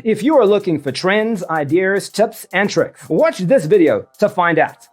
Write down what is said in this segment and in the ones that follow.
If you are looking for trends, ideas, tips, and tricks, watch this video to find out.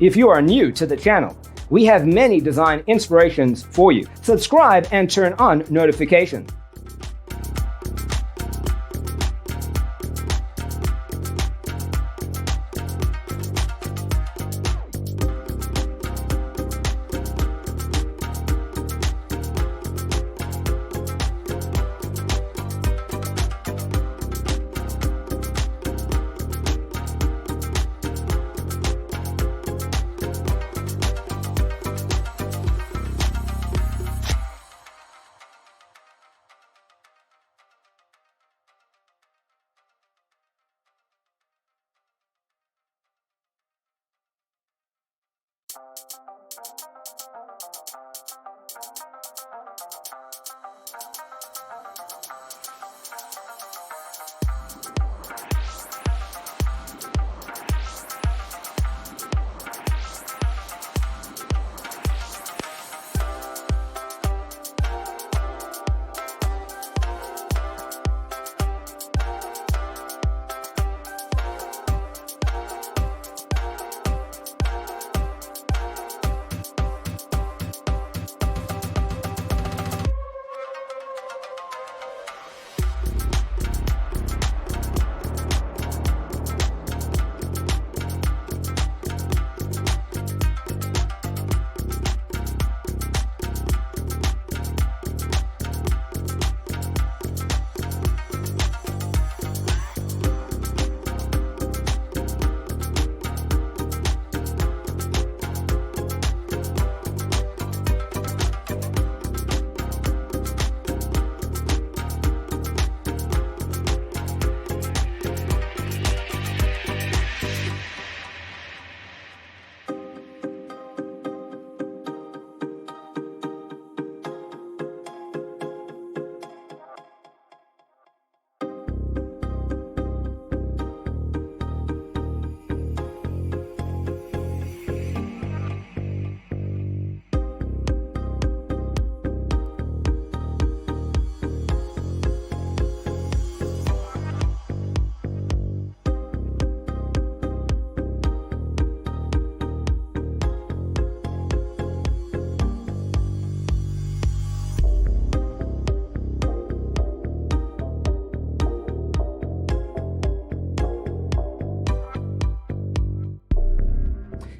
If you are new to the channel, we have many design inspirations for you. Subscribe and turn on notifications.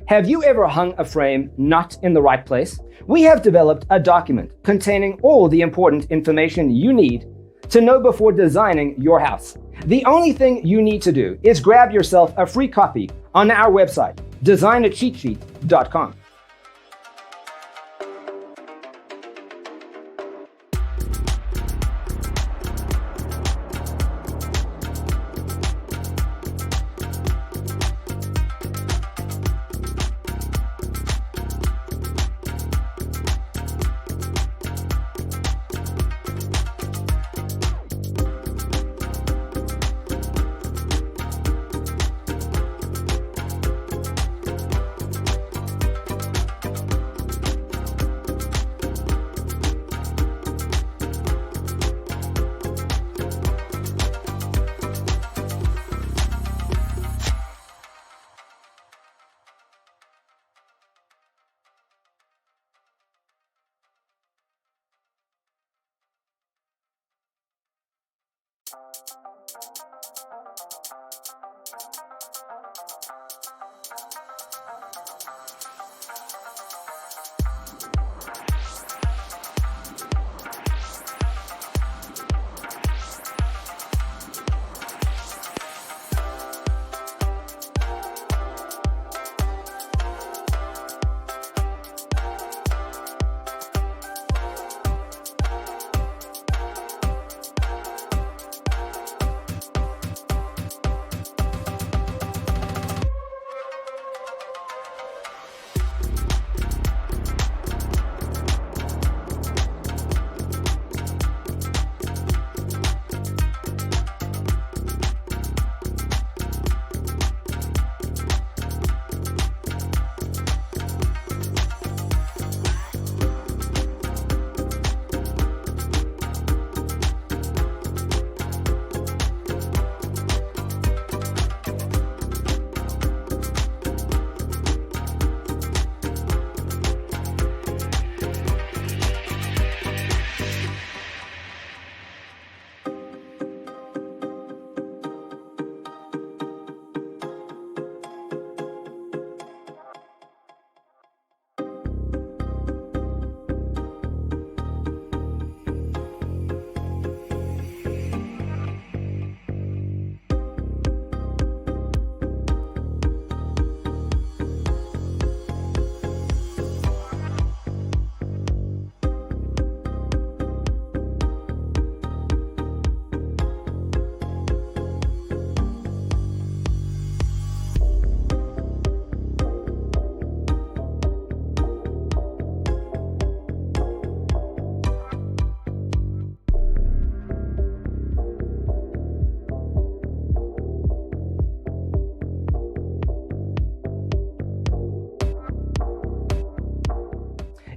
Have you ever hung a frame not in the right place? We have developed a document containing all the important information you need to know before designing your house. The only thing you need to do is grab yourself a free copy on our website, designercheatsheet.com.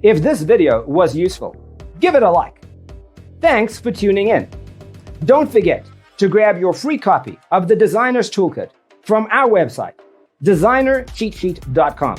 If this video was useful, give it a like. Thanks for tuning in. Don't forget to grab your free copy of the Designer's Toolkit from our website, designercheatsheet.com.